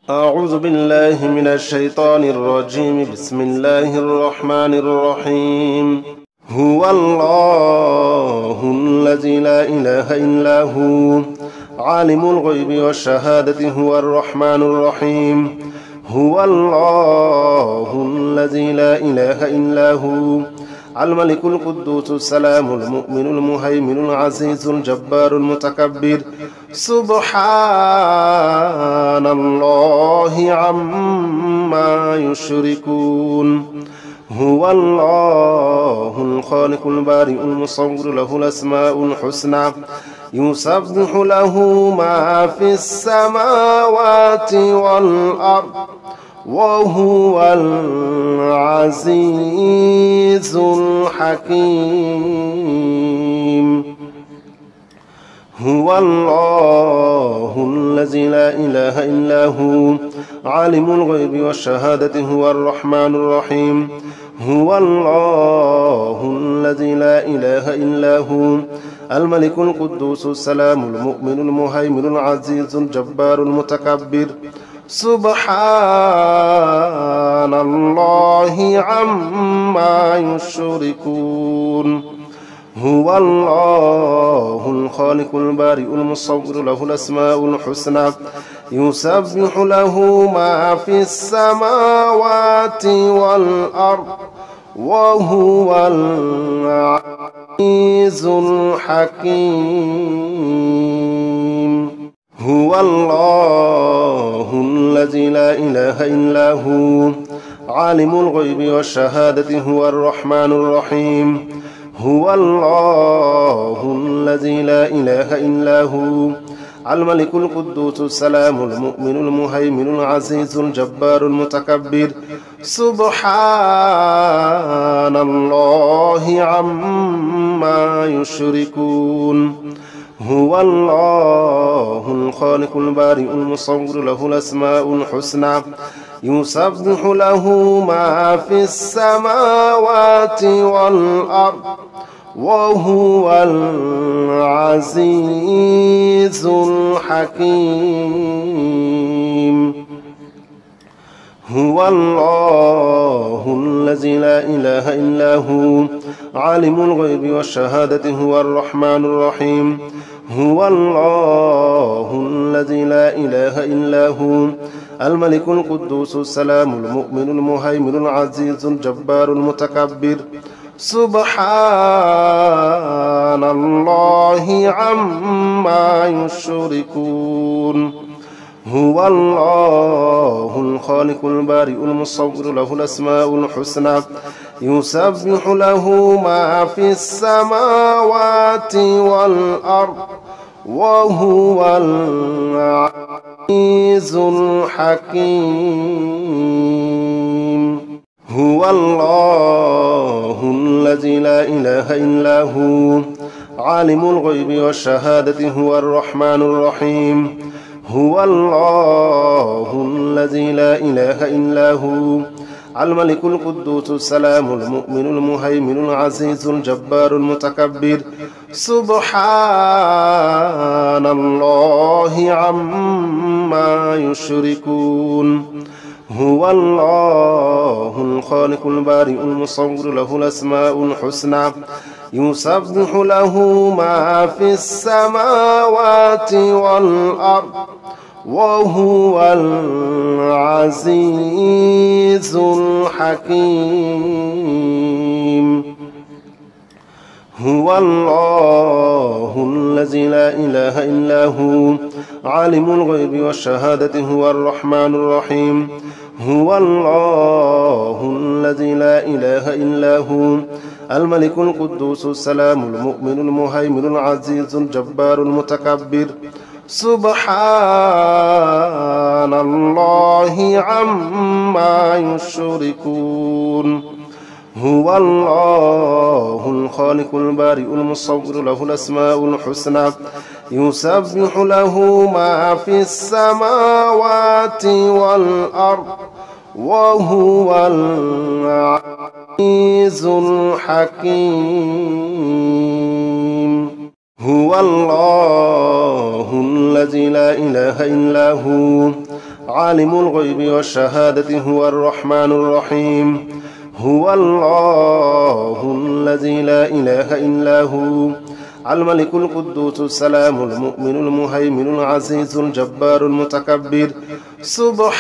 أعوذ بالله من الشيطان الرجيم. بسم الله الرحمن الرحيم. هو الله الذي لا إله إلا هو عالم الغيب والشهادة هو الرحمن الرحيم. هو الله الذي لا إله إلا هو الملك القدوس السلام المؤمن المهيمن العزيز الجبار المتكبر. سبحان الله عما يشركون. هو الله الخالق البارئ المصور له الأسماء الحسنى يسبح له ما في السماوات والأرض وهو العزيز الحكيم. هو الله الذي لا إله إلا هو عالم الغيب والشهادة هو الرحمن الرحيم. هو الله الذي لا إله إلا هو الملك القدوس السلام المؤمن المهيمن العزيز الجبار المتكبر. سبحان الله عما يشركون. هو الله الخالق البارئ المصور له الأسماء الحسنى يسبح له ما في السماوات والأرض وهو العزيز الحكيم. هو الله الذي لا إله إلا هو عالم الغيب والشهادة هو الرحمن الرحيم. هو الله الذي لا إله إلا هو الملك القدوس السلام المؤمن المهيمن العزيز الجبار المتكبر. سبحان الله عما يشركون. هو الله الخالق البارئ المصور له الأسماء الحسنى يسبح له ما في السماوات والأرض وهو العزيز الحكيم. هو الله الذي لا إله إلا هو عالم الغيب والشهادة هو الرحمن الرحيم. هو الله الذي لا إله إلا هو الملك القدوس السلام المؤمن المهيمن العزيز الجبار المتكبر. سبحان الله عما يشركون. هو الله الخالق البارئ المصور له الأسماء الحسنى يسبح له ما في السماوات والأرض وهو العزيز الحكيم. هو الله الذي لا إله إلا هو عالم الغيب والشهادة هو الرحمن الرحيم. هو الله الذي لا إله إلا هو الملك القدوس السلام المؤمن المهيمن العزيز الجبار المتكبر. سبحان الله عما يشركون. هو الله الخالق البارئ المصور له الأسماء الحسنى يسبح له ما في السماوات والأرض وهو العزيز الحكيم. هو الله الذي لا إله إلا هو عالم الغيب والشهادة هو الرحمن الرحيم. هو الله الذي لا إله إلا هو الملك القدوس السلام المؤمن المهيمن العزيز الجبار المتكبر. سبحان الله عما يشركون. هو الله الخالق البارئ المصور له الأسماء الحسنى يسبح له ما في السماوات والأرض وهو العزيز الحكيم. هو الله الذي لا إله إلا هو عالم الغيب والشهادة هو الرحمن الرحيم هو الله الذي لا إله إلا هو الملك القدوس السلام المؤمن المهيمن العزيز الجبار المتكبر سبحان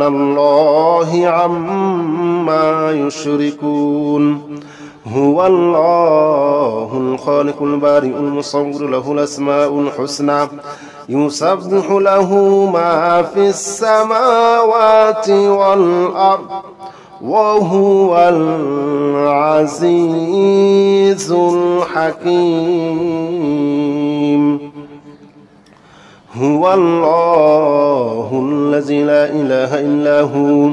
الله عما يشركون هو الله الخالق البارئ المصور له الأسماء الحسنى يسبح له ما في السماوات والأرض وهو العزيز الحكيم هو الله الذي لا إله إلا هو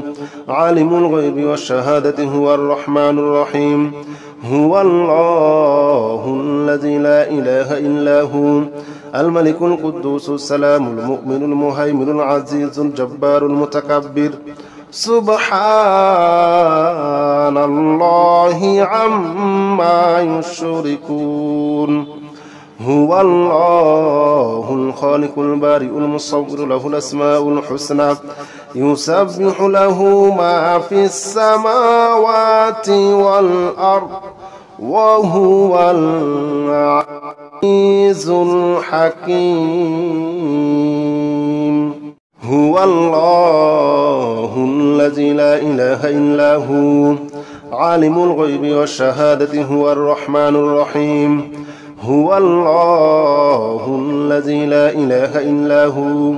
عالم الغيب والشهادة هو الرحمن الرحيم هو الله الذي لا إله إلا هو الملك القدوس السلام المؤمن المهيمن العزيز الجبار المتكبر سبحان الله عما يشركون هو الله الخالق البارئ المصور له الأسماء الحسنى يسبح له ما في السماوات والأرض وهو العزيز الحكيم هو الله الذي لا إله إلا هو عالم الغيب والشهادة هو الرحمن الرحيم هو الله الذي لا إله إلا هو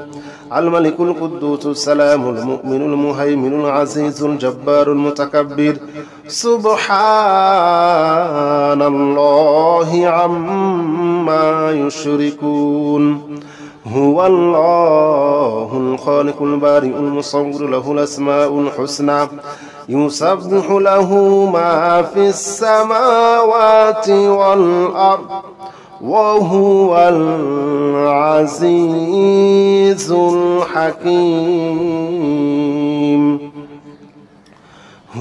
الملك القدوس السلام المؤمن المهيمن العزيز الجبار المتكبر سبحان الله عما يشركون هو الله الخالق البارئ المصور له الأسماء الحسنى يسبح له ما في السماوات والأرض وهو العزيز الحكيم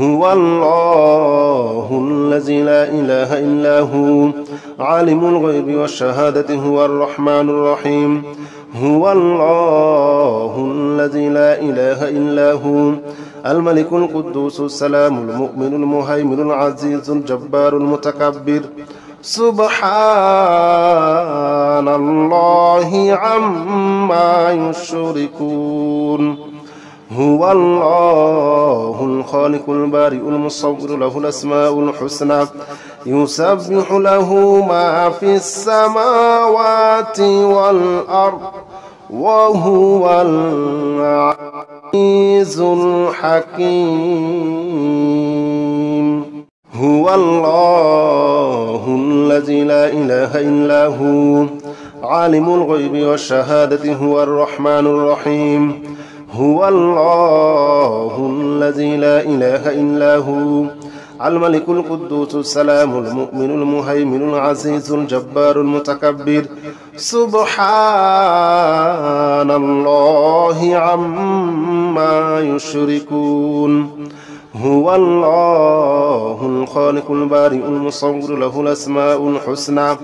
هو الله الذي لا إله إلا هو عالم الغيب والشهادة هو الرحمن الرحيم هو الله الذي لا إله إلا هو الملك القدوس السلام المؤمن المهيمن العزيز الجبار المتكبر سبحان الله عما يشركون هو الله الخالق البارئ المصور له الأسماء الحسنى يسبح له ما في السماوات والأرض وهو العزيز الحكيم هو الله الذي لا إله إلا هو عالم الغيب والشهادة هو الرحمن الرحيم هو الله الذي لا إله إلا هو الملك القدوس السلام المؤمن المهيمن العزيز الجبار المتكبر سبحان الله عما يشركون هو الله الخالق البارئ المصور له الأسماء الحسنى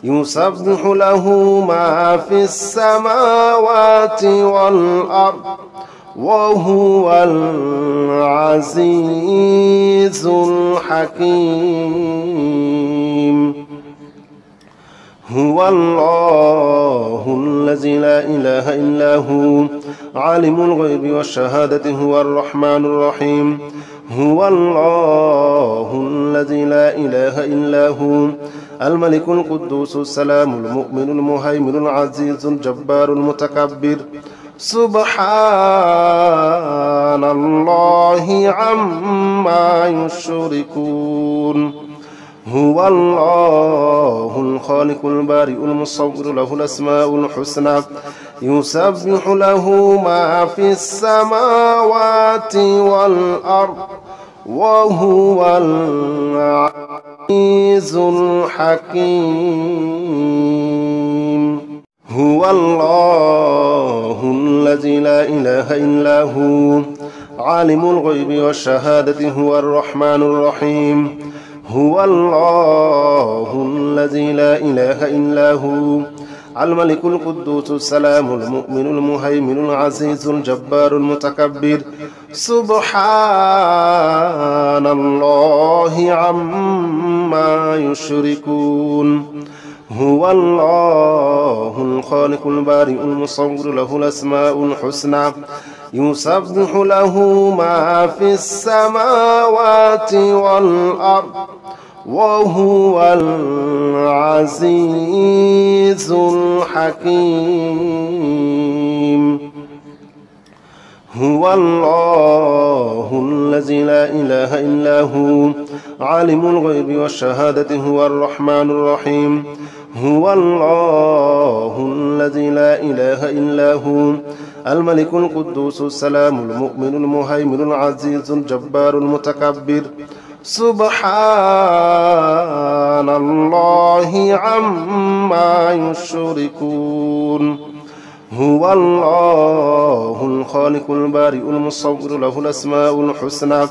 يسبح له ما في السماوات والأرض وهو العزيز الحكيم هو الله الذي لا إله إلا هو عالم الغيب والشهادة هو الرحمن الرحيم هو الله الذي لا إله إلا هو الملك القدوس السلام المؤمن المهيمن العزيز الجبار المتكبر سبحان الله عما يشركون هو الله الخالق البارئ المصور له الأسماء الحسنى يسبح له ما في السماوات والأرض وهو العزيز الحكيم هو الله الذي لا إله إلا هو عالم الغيب والشهادة هو الرحمن الرحيم هو الله الذي لا إله إلا هو الملك القدوس السلام المؤمن المهيمن العزيز الجبار المتكبر سبحان الله عما يشركون هو الله الخالق البارئ المصور له الأسماء الحسنى يسبح له ما في السماوات والأرض وهو العزيز الحكيم هو الله الذي لا إله إلا هو عالم الغيب والشهادة هو الرحمن الرحيم هو الله الذي لا إله إلا هو الملك القدوس السلام المؤمن المهيمن العزيز الجبار المتكبر سبحان الله عما يشركون هو الله الخالق البارئ المصور له الأسماء الحسنى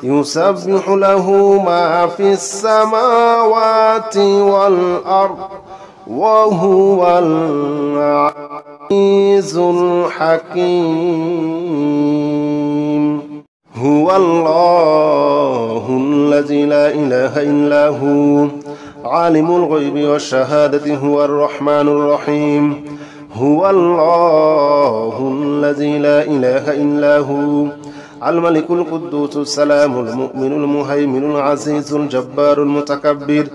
يسبح له ما في السماوات والأرض وهو العزيز الحكيم هو الله الذي لا إله إلا هو عالم الغيب والشهادة هو الرحمن الرحيم هو الله الذي لا إله إلا هو الملك القدوس السلام المؤمن المهيمن العزيز الجبار المتكبر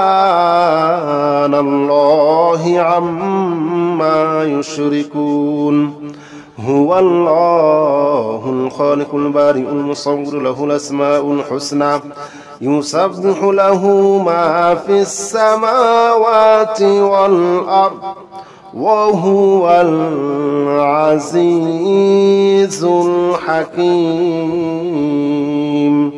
سبحان الله عما يشركون هو الله الخالق البارئ المصور له الأسماء الحسنى يسبح له ما في السماوات والأرض وهو العزيز الحكيم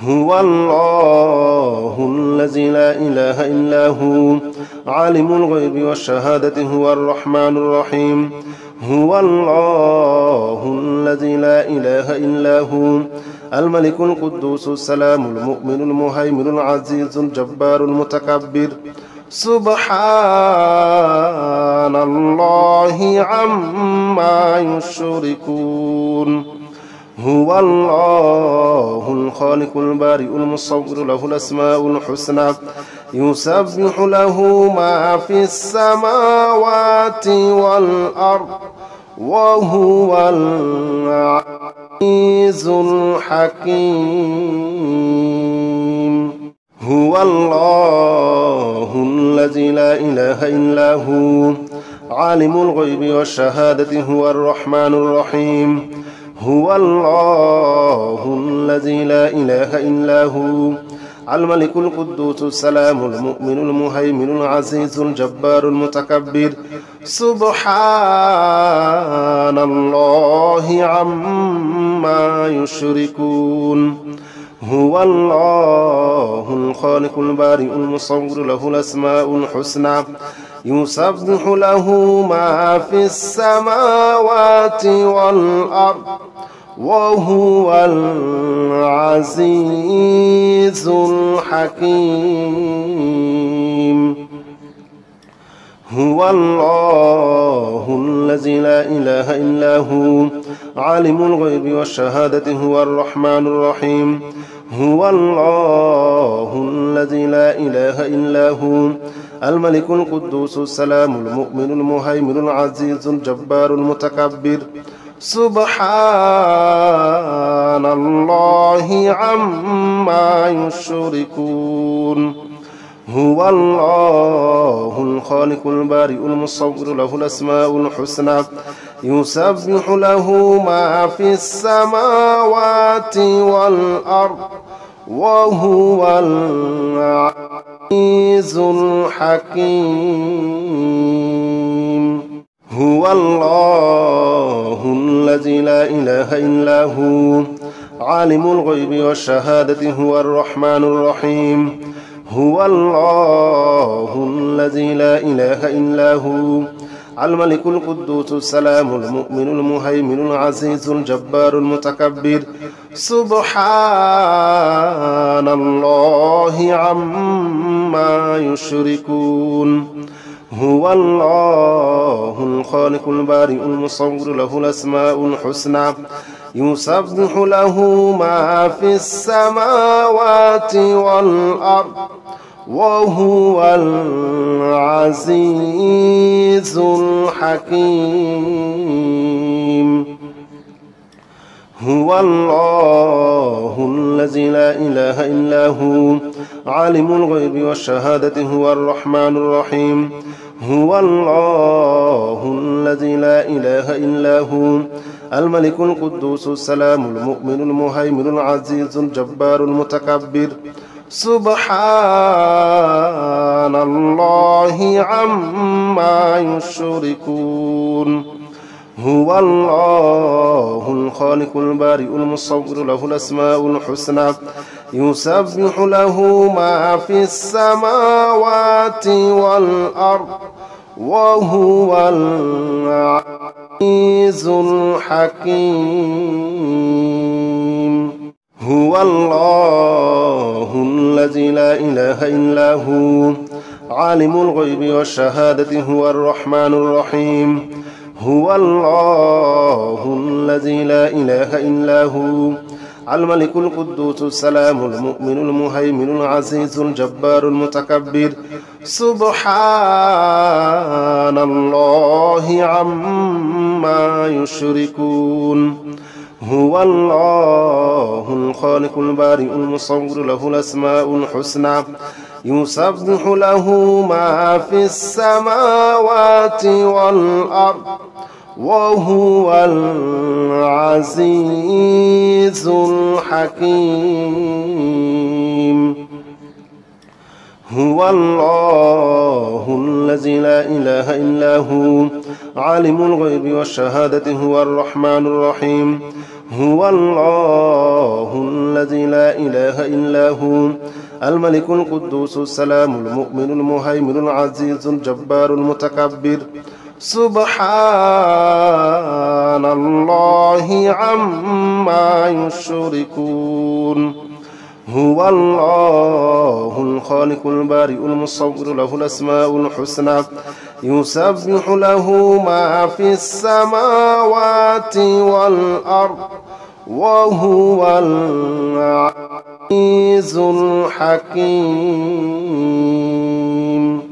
هو الله الذي لا إله إلا هو عالم الغيب والشهادة هو الرحمن الرحيم هو الله الذي لا إله إلا هو الملك القدوس السلام المؤمن المهيمن العزيز الجبار المتكبر سبحان الله عما يشركون هو الله الخالق البارئ المصور له الأسماء الحسنى يسبح له ما في السماوات والأرض وهو العزيز الحكيم هو الله الذي لا إله إلا هو عالم الغيب والشهادة هو الرحمن الرحيم هو الله الذي لا إله إلا هو الملك القدوس السلام المؤمن المهيمن العزيز الجبار المتكبر سبحان الله عما يشركون هو الله الخالق البارئ المصور له الأسماء الحسنى يسبح له ما في السماوات والأرض وهو العزيز الحكيم هو الله الذي لا إله إلا هو عالم الغيب والشهادة هو الرحمن الرحيم هو الله الذي لا إله إلا هو الملك القدوس السلام المؤمن المهيمن العزيز الجبار المتكبر سبحان الله عما يشركون هو الله الخالق البارئ المصور له الأسماء الحسنى يسبح له ما في السماوات والأرض وهو العزيز الحكيم هو الله الذي لا إله إلا هو عالم الغيب والشهادة هو الرحمن الرحيم هو الله الذي لا إله إلا هو الملك القدوس السلام المؤمن المهيمن العزيز الجبار المتكبر سبحان الله عما يشركون هو الله الخالق البارئ المصور له الأسماء الحسنى يسبح له ما في السماوات والأرض وهو العزيز الحكيم هو الله الذي لا إله إلا هو عالم الغيب والشهادة هو الرحمن الرحيم هو الله الذي لا إله إلا هو الملك القدوس السلام المؤمن المهيمن العزيز الجبار المتكبر سبحان الله عما يشركون هو الله الخالق البارئ المصور له الأسماء الحسنى يسبح له ما في السماوات والأرض وهو العزيز الحكيم هو الله الذي لا إله إلا هو عالم الغيب والشهادة هو الرحمن الرحيم هو الله الذي لا إله إلا هو الملك القدوس السلام المؤمن المهيمن العزيز الجبار المتكبر سبحان الله عما يشركون هو الله الخالق البارئ المصور له الأسماء الحسنى يسبح له ما في السماوات والأرض وهو العزيز الحكيم هو الله الذي لا إله إلا هو عالم الغيب والشهادة هو الرحمن الرحيم هو الله الذي لا إله إلا هو الملك القدوس السلام المؤمن المهيمن العزيز الجبار المتكبر سبحان الله عما يشركون هو الله الخالق البارئ المصور له الأسماء الحسنى يسبح له ما في السماوات والأرض وهو العزيز الحكيم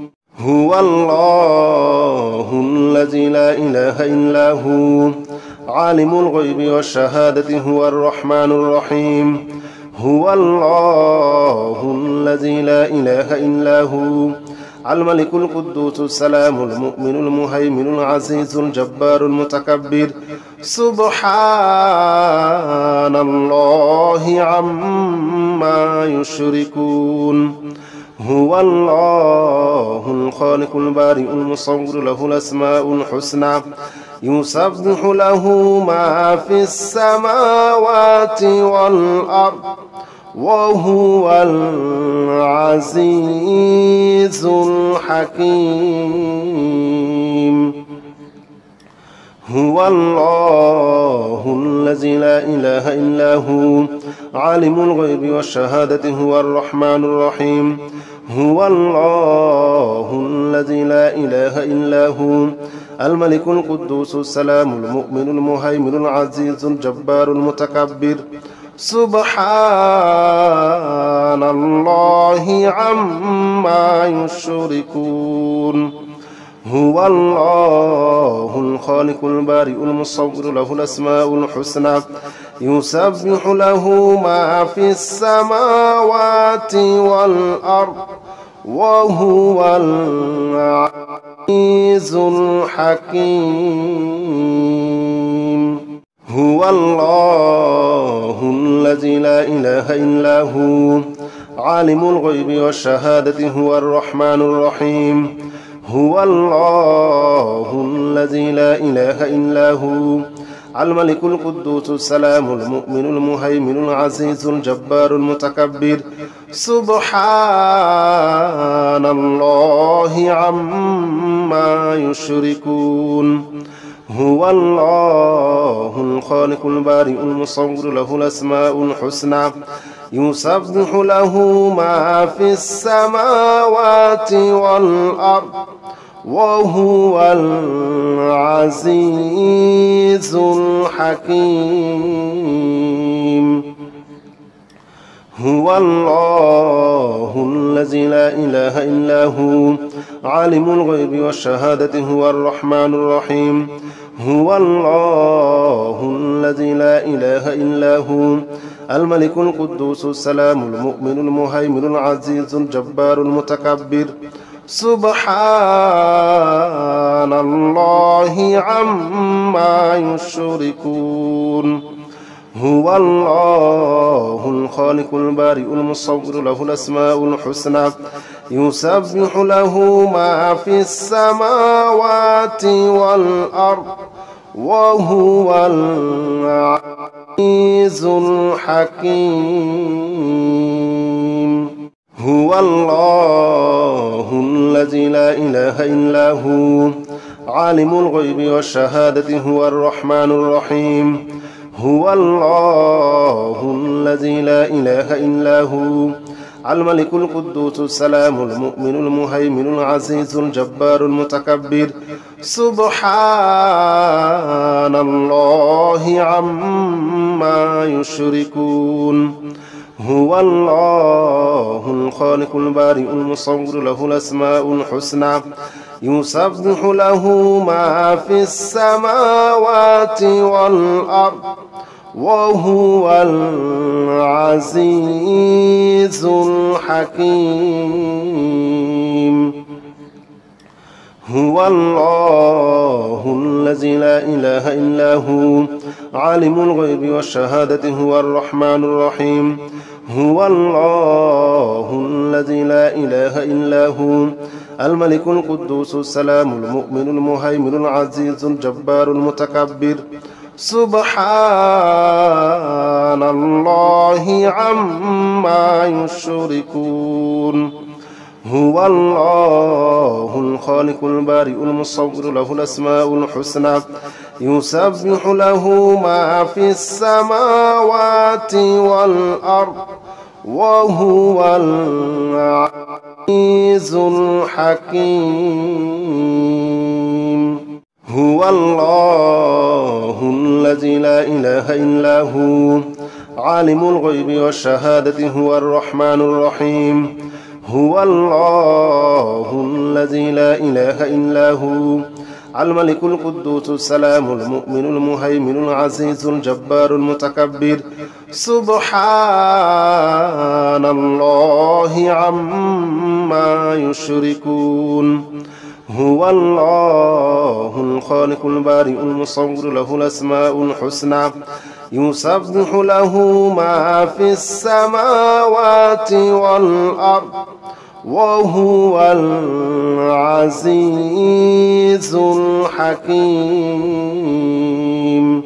هو الله الذي لا إله إلا هو عالم الغيب والشهادة هو الرحمن الرحيم هو الله الذي لا إله إلا هو الملك القدوس السلام المؤمن المهيمن العزيز الجبار المتكبر سبحان الله عما يشركون هو الله الخالق البارئ المصور له الأسماء الحسنى يسبح له ما في السماوات والأرض وهو العزيز الحكيم هو الله الذي لا إله إلا هو عالم الغيب والشهادة هو الرحمن الرحيم هو الله الذي لا إله إلا هو الملك القدوس السلام المؤمن المهيمن العزيز الجبار المتكبر سبحان الله عما يشركون هو الله الخالق البارئ المصور له الأسماء الحسنى يسبح له ما في السماوات والأرض وهو العزيز الحكيم هو الله الذي لا إله إلا هو عالم الغيب والشهادة هو الرحمن الرحيم هو الله الذي لا إله إلا هو الملك القدوس السلام المؤمن المهيمن العزيز الجبار المتكبر سبحان الله عما يشركون هو الله الخالق البارئ المصور له الأسماء الحسنى يسبح له ما في السماوات والأرض وهو العزيز الحكيم هو الله الذي لا إله إلا هو عالم الغيب والشهادة هو الرحمن الرحيم هو الله الذي لا إله إلا هو الملك القدوس السلام المؤمن المهيمن العزيز الجبار المتكبر سبحان الله عما يشركون هو الله الخالق البارئ المصور له الأسماء الحسنى يسبح له ما في السماوات والأرض وهو العزيز الحكيم هو الله الذي لا إله إلا هو عالم الغيب والشهادة هو الرحمن الرحيم هو الله الذي لا إله إلا هو الملك القدوس السلام المؤمن المهيمن العزيز الجبار المتكبر سبحان الله عما يشركون هو الله الخالق البارئ المصور له الأسماء الحسنى يسبح له ما في السماوات والأرض وهو العزيز الحكيم هو الله الذي لا إله إلا هو عالم الغيب والشهادة هو الرحمن الرحيم هو الله الذي لا إله إلا هو الملك القدوس السلام المؤمن المهيمن العزيز الجبار المتكبر سبحان الله عما يشركون هو الله الخالق البارئ المصور له الأسماء الحسنى يسبح له ما في السماوات والأرض وهو العزيز الحكيم هو الله الذي لا إله إلا هو عالم الغيب والشهادة هو الرحمن الرحيم هو الله الذي لا إله إلا هو الملك القدوس السلام المؤمن المهيمن العزيز الجبار المتكبر سبحان الله عما يشركون هو الله الخالق البارئ المصور له الأسماء الحسنى يسبح له ما في السماوات والأرض وهو العزيز الحكيم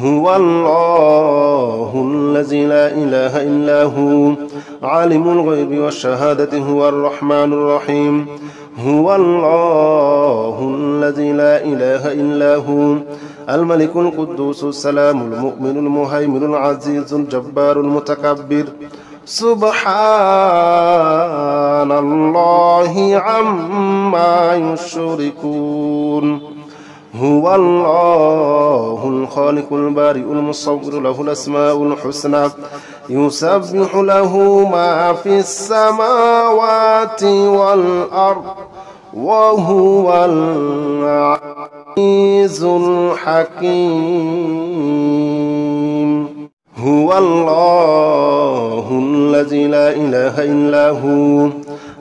هو الله الذي لا إله إلا هو عالم الغيب والشهادة هو الرحمن الرحيم هو الله الذي لا إله إلا هو الملك القدوس السلام المؤمن المهيمن العزيز الجبار المتكبر سبحان الله عما يشركون هو الله الخالق البارئ المصور له الأسماء الحسنى يسبح له ما في السماوات والأرض وهو العزيز الحكيم هو الله الذي لا إله إلا هو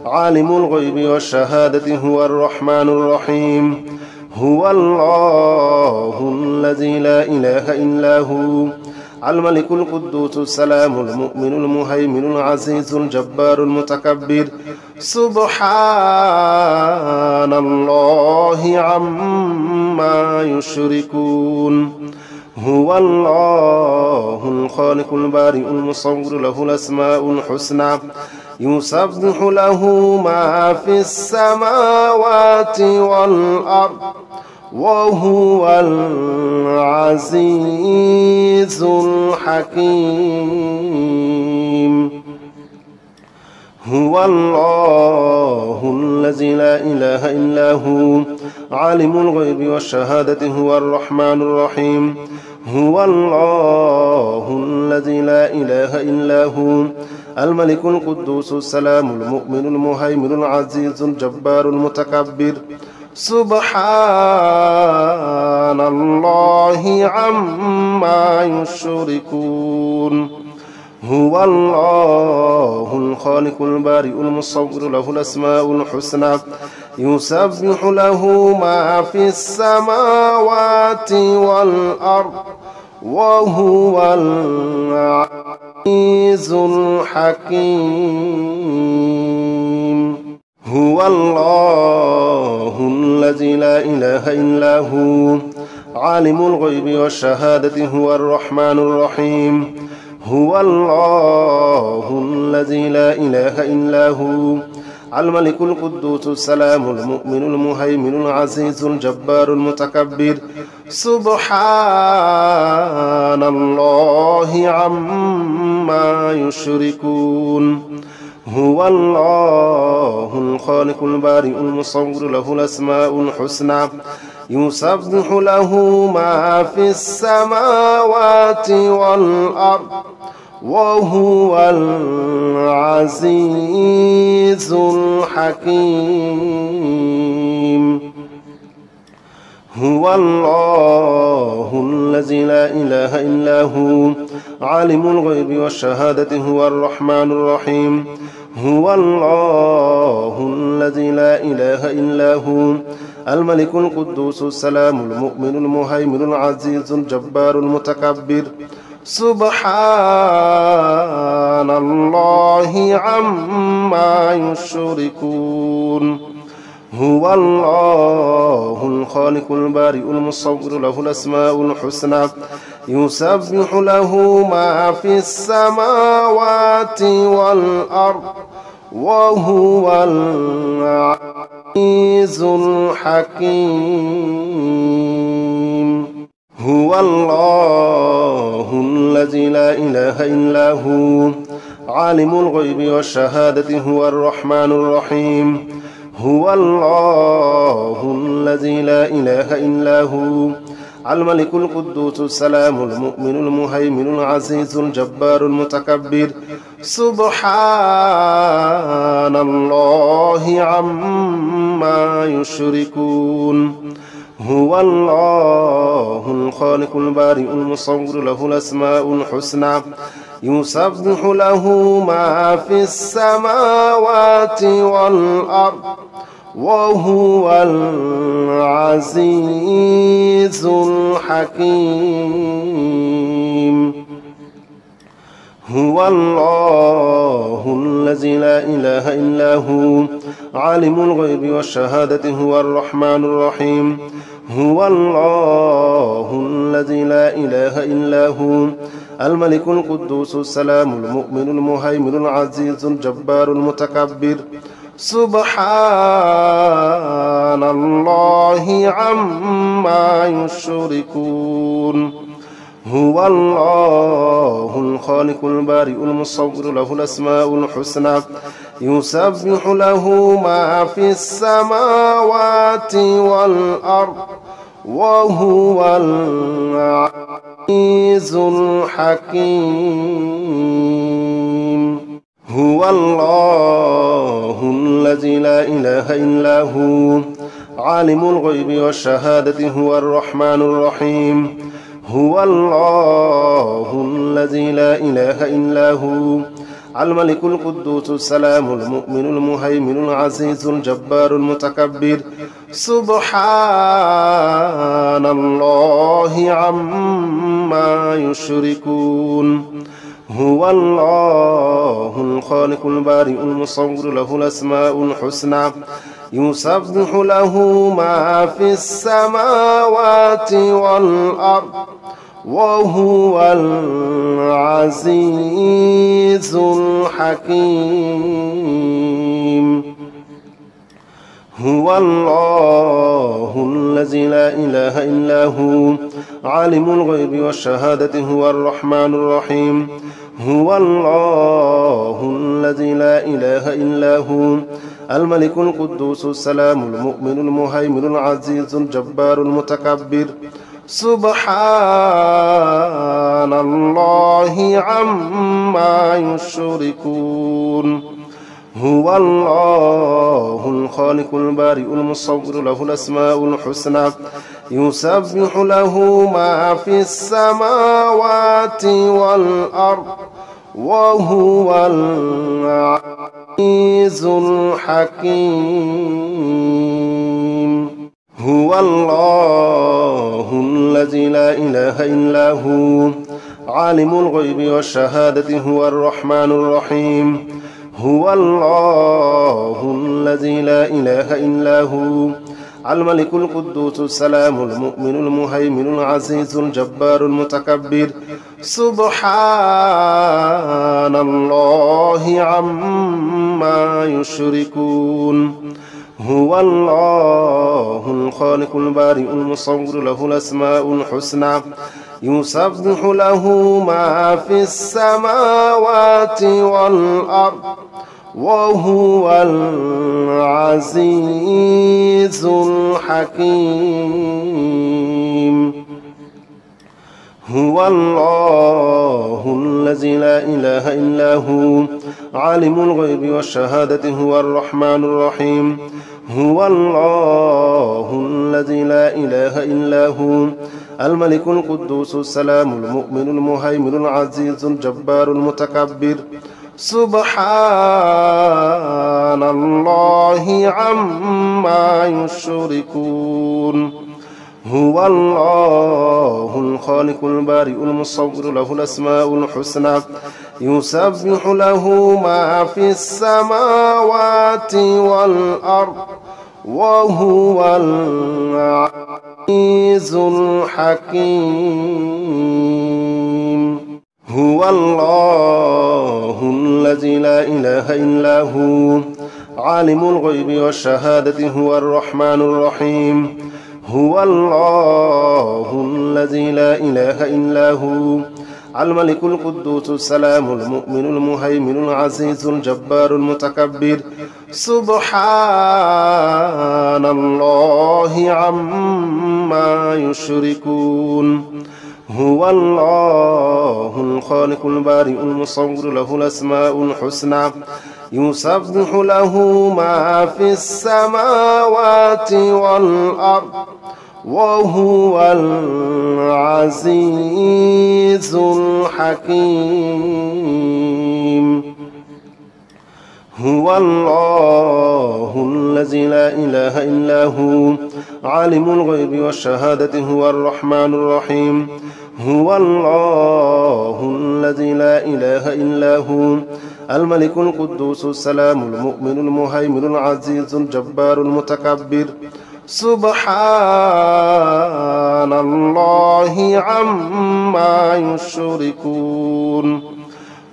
عالم الغيب والشهادة هو الرحمن الرحيم هو الله الذي لا إله إلا هو الملك القدوس السلام المؤمن المهيمن العزيز الجبار المتكبر سبحان الله عما يشركون هو الله الخالق البارئ المصور له الأسماء الحسنى يسبح له ما في السماوات والأرض وهو العزيز الحكيم هو الله الذي لا إله إلا هو عالم الغيب والشهادة هو الرحمن الرحيم هو الله الذي لا إله إلا هو الملك القدوس السلام المؤمن المهيمن العزيز الجبار المتكبر سبحان الله عما يشركون هو الله الخالق البارئ المصور له الأسماء الحسنى يسبح له ما في السماوات والأرض وهو العزيز الحكيم هو الله الذي لا إله إلا هو عالم الغيب والشهادة هو الرحمن الرحيم هو الله الذي لا إله إلا هو الملك القدوس السلام المؤمن المهيمن العزيز الجبار المتكبر سبحان الله عما يشركون هو الله الخالق البارئ المصور له الأسماء الحسنى يسبح له ما في السماوات والأرض وهو العزيز الحكيم هو الله الذي لا إله إلا هو عالم الغيب والشهادة هو الرحمن الرحيم هو الله الذي لا إله إلا هو الملك القدوس السلام المؤمن المهيمن العزيز الجبار المتكبر سبحان الله عما يشركون هو الله الخالق البارئ المصور له الأسماء الحسنى يسبح له ما في السماوات والأرض وهو العزيز الحكيم هو الله الذي لا إله إلا هو عالم الغيب والشهادة هو الرحمن الرحيم هو الله الذي لا إله إلا هو الملك القدوس السلام المؤمن المهيمن العزيز الجبار المتكبر سبحان الله عما يشركون هو الله الخالق البارئ المصور له الأسماء الحسنى يسبح له ما في السماوات والأرض وهو العزيز الحكيم هو الله الذي لا إله إلا هو عالم الغيب والشهادة هو الرحمن الرحيم هو الله الذي لا إله إلا هو الملك القدوس السلام المؤمن المهيمن العزيز الجبار المتكبر سبحان الله عما يشركون هو الله الخالق البارئ المصور له الأسماء الحسنى يسبح له ما في السماوات والأرض وهو العزيز الحكيم هو الله الذي لا إله إلا هو عالم الغيب والشهادة هو الرحمن الرحيم هو الله الذي لا إله إلا هو الملك القدوس السلام المؤمن المهيمن العزيز الجبار المتكبر سبحان الله عما يشركون هو الله الخالق البارئ المصور له الأسماء الحسنى يسبح له ما في السماوات والأرض وهو العزيز الحكيم هو الله الذي لا إله إلا هو عالم الغيب والشهادة هو الرحمن الرحيم هو الله الذي لا إله إلا هو الملك القدوس السلام المؤمن المهيمن العزيز الجبار المتكبر سبحان الله عما يشركون هو الله الخالق البارئ المصور له الأسماء الحسنى يسبح له ما في السماوات والأرض وهو العزيز الحكيم هو الله الذي لا إله إلا هو عالم الغيب والشهادة هو الرحمن الرحيم هو الله الذي لا إله إلا هو الملك القدوس السلام المؤمن المهيمن العزيز الجبار المتكبر سبحان الله عما يشركون هو الله الخالق البارئ المصور له الأسماء الحسنى يسبح له ما في السماوات والأرض وهو العزيز الحكيم هو الله الذي لا إله إلا هو عالم الغيب والشهادة هو الرحمن الرحيم هو الله الذي لا إله إلا هو الملك القدوس السلام المؤمن المهيمن العزيز الجبار المتكبر سبحان الله عما يشركون هو الله الخالق البارئ المصور له الأسماء الحسنى يسبح له ما في السماوات والأرض وهو العزيز الحكيم هو الله الذي لا إله إلا هو عالم الغيب والشهادة هو الرحمن الرحيم هو الله الذي لا إله إلا هو الملك القدوس السلام المؤمن المهيمن العزيز الجبار المتكبر سبحان الله عما يشركون هو الله الخالق البارئ المصور له الأسماء الحسنى يسبح له ما في السماوات والأرض وهو العزيز الحكيم هو الله الذي لا إله إلا هو عالم الغيب والشهادة هو الرحمن الرحيم هو الله الذي لا إله إلا هو الملك القدوس السلام المؤمن المهيمن العزيز الجبار المتكبر سبحان الله عما يشركون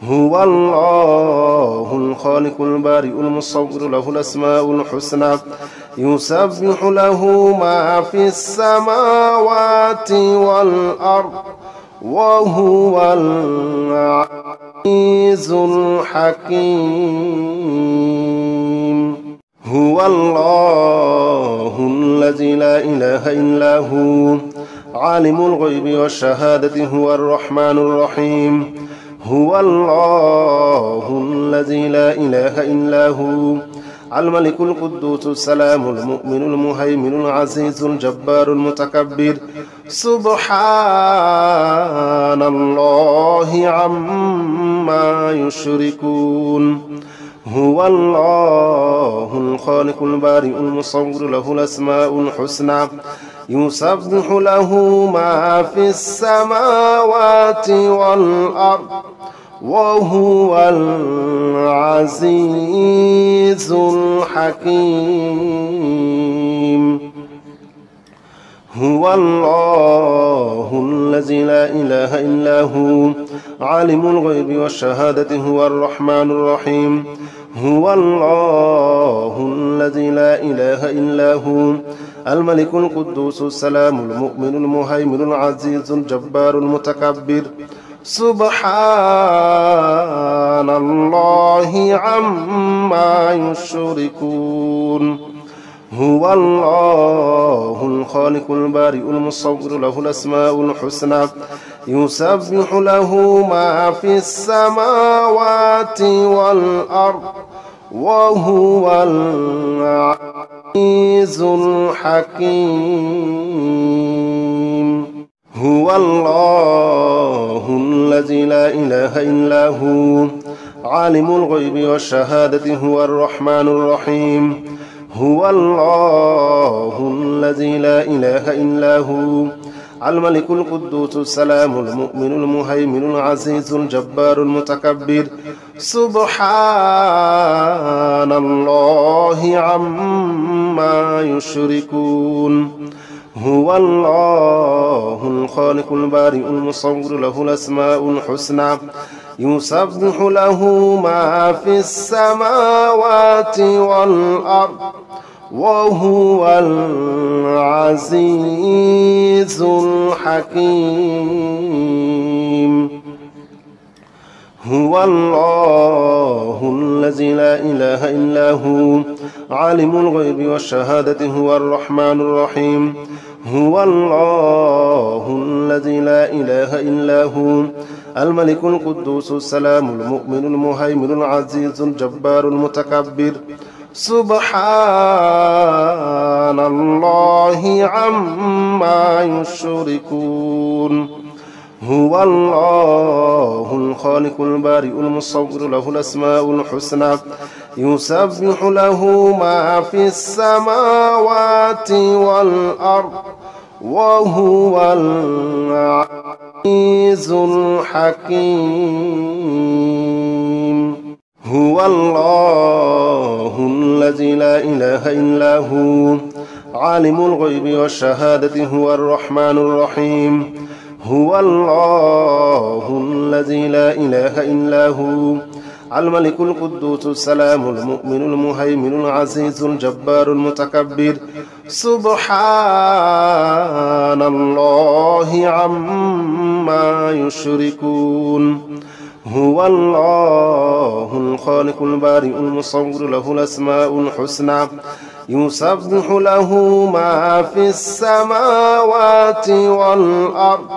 هو الله الخالق البارئ المصور له الأسماء الحسنى يسبح له ما في السماوات والأرض وهو العزيز الحكيم هو الله الذي لا إله إلا هو عالم الغيب والشهادة هو الرحمن الرحيم هو الله الذي لا إله إلا هو الملك القدوس السلام المؤمن المهيمن العزيز الجبار المتكبر سبحان الله عما يشركون هو الله الخالق البارئ المصور له الأسماء الحسنى يسبح له ما في السماوات والأرض وهو العزيز الحكيم هو الله الذي لا إله إلا هو عالم الغيب والشهادة هو الرحمن الرحيم هو الله الذي لا إله إلا هو الملك القدوس السلام المؤمن المهيمن العزيز الجبار المتكبر سبحان الله عما يشركون هو الله الخالق البارئ المصور له الأسماء الحسنى يسبح له ما في السماوات والأرض وهو العزيز الحكيم هو الله الذي لا إله إلا هو عالم الغيب والشهادة هو الرحمن الرحيم هو الله الذي لا إله إلا هو الملك القدوس السلام المؤمن المهيمن العزيز الجبار المتكبر سبحان الله عما يشركون هو الله الخالق البارئ المصور له الأسماء الحسنى يسبح له ما في السماوات والأرض وهو العزيز الحكيم هو الله الذي لا إله إلا هو عالم الغيب والشهادة هو الرحمن الرحيم هو الله الذي لا إله إلا هو الملك القدوس السلام المؤمن المهيمن العزيز الجبار المتكبر سبحان الله عما يشركون هو الله الخالق البارئ المصور له الأسماء الحسنى يسبح له ما في السماوات والأرض وهو العزيز الحكيم هو الله الذي لا إله إلا هو عالم الغيب والشهادة هو الرحمن الرحيم هو الله الذي لا إله إلا هو الملك القدوس السلام المؤمن المهيمن العزيز الجبار المتكبر سبحان الله عما يشركون هو الله الخالق البارئ المصور له الأسماء الحسنى يسبح له ما في السماوات والأرض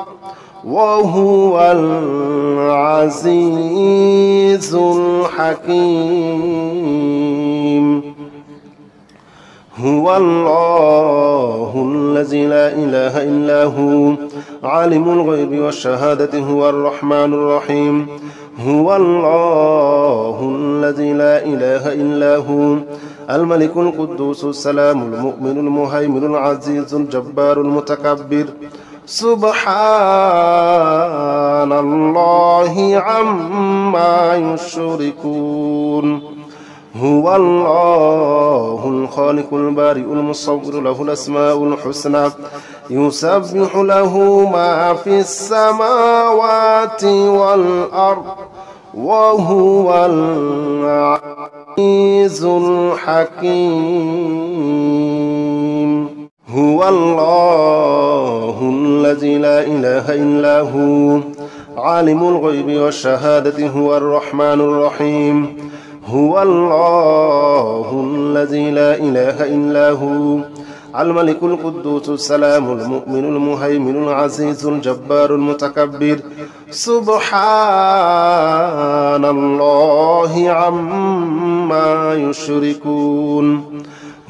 وهو العزيز الحكيم هو الله الذي لا إله إلا هو عالم الغيب والشهادة هو الرحمن الرحيم هو الله الذي لا إله إلا هو الملك القدوس السلام المؤمن المهيمن العزيز الجبار المتكبر سبحان الله عما يشركون هو الله الخالق البارئ المصور له الأسماء الحسنى يسبح له ما في السماوات والأرض وهو العزيز الحكيم هو الله الذي لا إله إلا هو عالم الغيب والشهادة هو الرحمن الرحيم هو الله الذي لا إله إلا هو الملك القدوس السلام المؤمن المهيمن العزيز الجبار المتكبر سبحان الله عما يشركون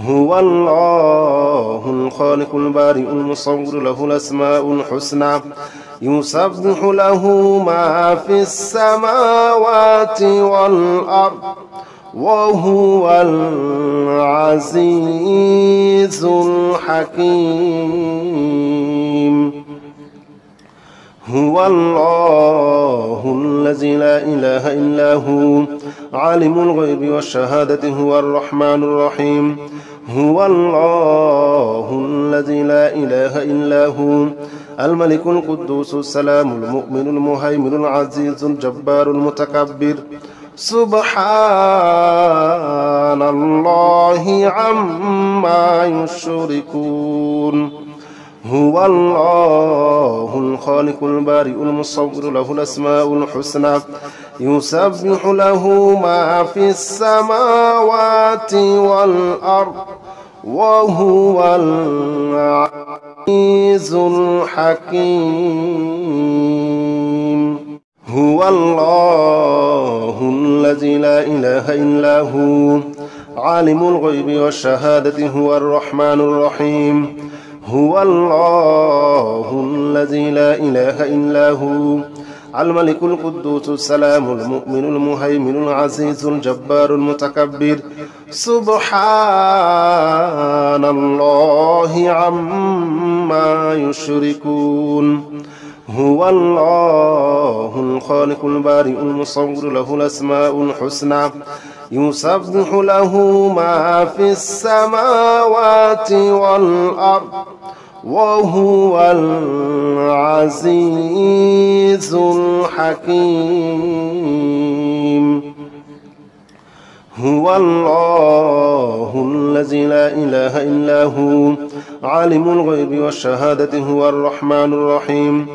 هو الله الخالق البارئ المصور له الأسماء الحسنى يسبح له ما في السماوات والأرض وهو العزيز الحكيم هو الله الذي لا إله إلا هو عالم الغيب والشهادة هو الرحمن الرحيم هو الله الذي لا إله إلا هو الملك القدوس السلام المؤمن المهيمن العزيز الجبار المتكبر سبحان الله عما يشركون هو الله الخالق البارئ المصور له الأسماء الحسنى يسبح له ما في السماوات والأرض وهو العزيز الحكيم هو الله الذي لا إله إلا هو عالم الغيب والشهادة هو الرحمن الرحيم هو الله الذي لا إله إلا هو الملك القدوس السلام المؤمن المهيمن العزيز الجبار المتكبر سبحان الله عما يشركون هو الله الخالق البارئ المصور له الأسماء الحسنى يسبح له ما في السماوات والأرض وهو العزيز الحكيم هو الله الذي لا إله إلا هو عالم الغيب والشهادة هو الرحمن الرحيم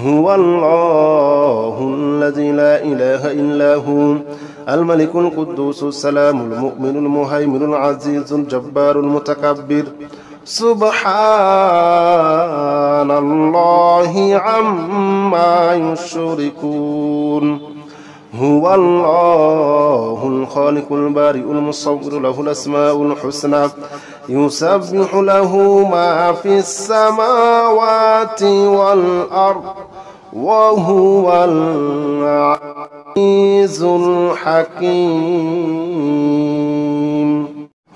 هو الله الذي لا إله إلا هو الملك القدوس السلام المؤمن المهيمن العزيز الجبار المتكبر سبحان الله عما يشركون هو الله الخالق البارئ المصور له الأسماء الحسنى يسبح له ما في السماوات والأرض وهو العزيز الحكيم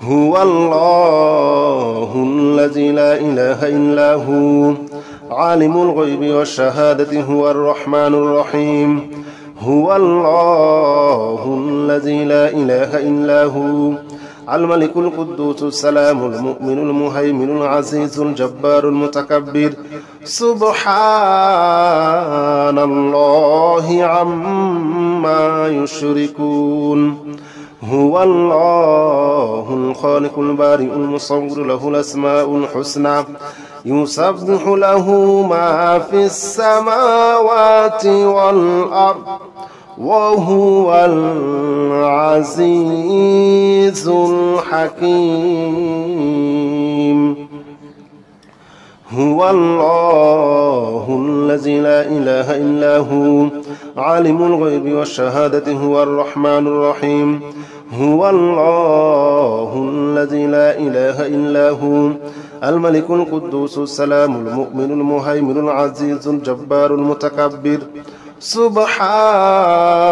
هو الله الذي لا إله إلا هو عالم الغيب والشهادة هو الرحمن الرحيم هو الله الذي لا إله إلا هو الملك القدوس السلام المؤمن المهيمن العزيز الجبار المتكبر سبحان الله عما يشركون هو الله الخالق البارئ المصور له الأسماء الحسنى يسبح له ما في السماوات والأرض وهو العزيز الحكيم هو الله الذي لا إله إلا هو عالم الغيب والشهادة هو الرحمن الرحيم هو الله الذي لا إله إلا هو الملك القدوس السلام المؤمن المهيمن العزيز الجبار المتكبر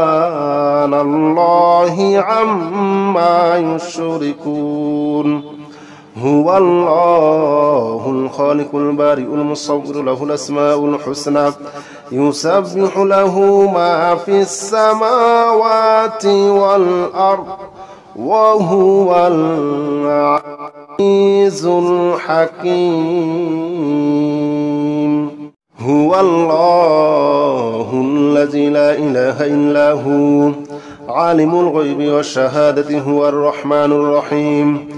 سبحان الله عما يشركون هو الله الخالق البارئ المصور له الأسماء الحسنى يسبح له ما في السماوات والأرض وهو العزيز الحكيم هو الله الذي لا إله إلا هو عالم الغيب والشهادة هو الرحمن الرحيم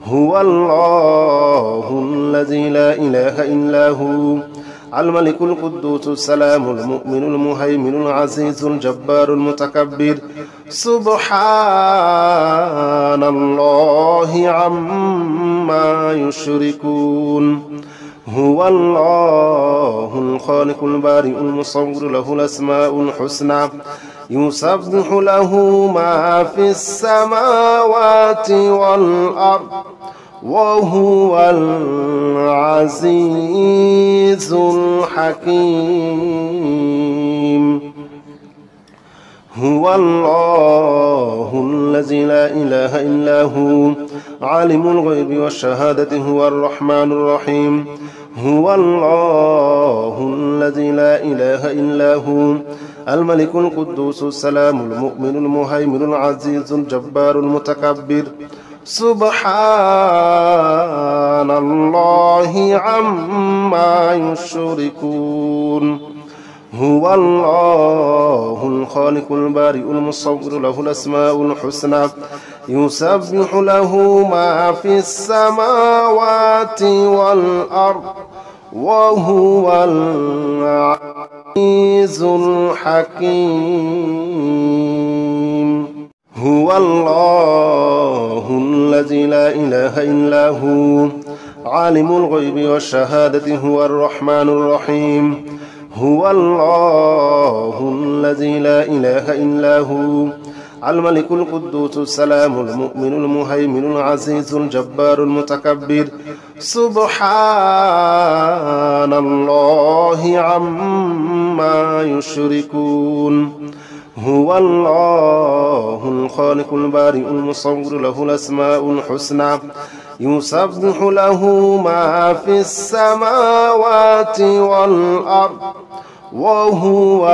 هو الله الذي لا إله إلا هو الملك القدوس السلام المؤمن المهيمن العزيز الجبار المتكبر سبحان الله عما يشركون هو الله الخالق البارئ المصور له الأسماء الحسنى يسبح له ما في السماوات والأرض وهو العزيز الحكيم هو الله الذي لا إله إلا هو عالم الغيب والشهادة هو الرحمن الرحيم هو الله الذي لا إله إلا هو الملك القدوس السلام المؤمن المهيمن العزيز الجبار المتكبر سبحان الله عما يشركون هو الله الخالق البارئ المصور له الأسماء الحسنى يسبح له ما في السماوات والأرض وهو العزيز الحكيم هو الله الذي لا إله إلا هو عالم الغيب والشهادة هو الرحمن الرحيم هو الله الذي لا إله إلا هو الملك القدوس السلام المؤمن المهيمن العزيز الجبار المتكبر سبحان الله عما يشركون هو الله الخالق البارئ المصور له الأسماء الحسنى يسبح له ما في السماوات والأرض وهو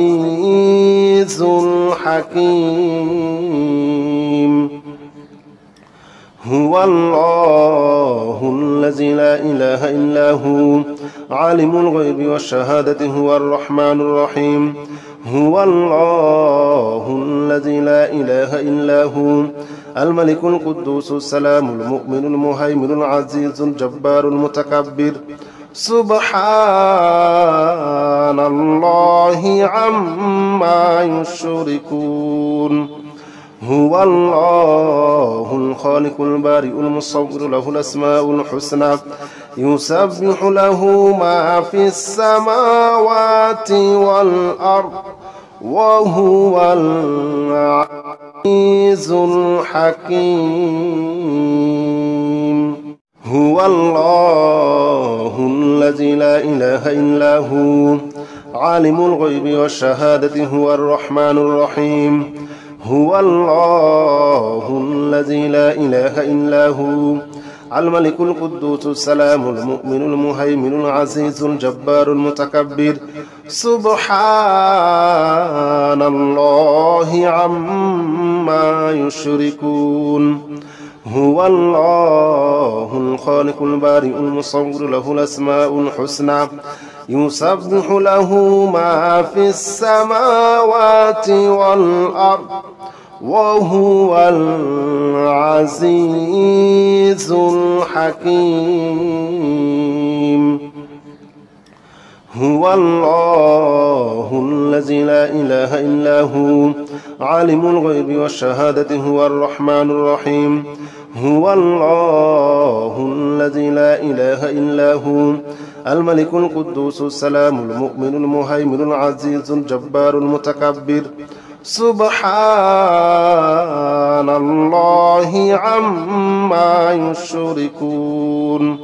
العزيز الحكيم هو الله الذي لا إله إلا هو عالم الغيب والشهادة هو الرحمن الرحيم هو الله الذي لا إله إلا هو الملك القدوس السلام المؤمن المهيمن العزيز الجبار المتكبر سبحان الله عما يشركون هو الله الخالق البارئ المصور له الأسماء الحسنى يسبح له ما في السماوات والأرض وهو العزيز الحكيم هو الله الذي لا إله إلا هو عالم الغيب والشهادة هو الرحمن الرحيم هو الله الذي لا إله إلا هو الملك القدوس السلام المؤمن المهيمن العزيز الجبار المتكبر سبحان الله عما يشركون هو الله الخالق البارئ المصور له الأسماء الحسنى يسبح له ما في السماوات والأرض وهو العزيز الحكيم هو الله الذي لا إله إلا هو عالم الغيب والشهادة هو الرحمن الرحيم هو الله الذي لا إله إلا هو الملك القدوس السلام المؤمن المهيمن العزيز الجبار المتكبر سبحان الله عما يشركون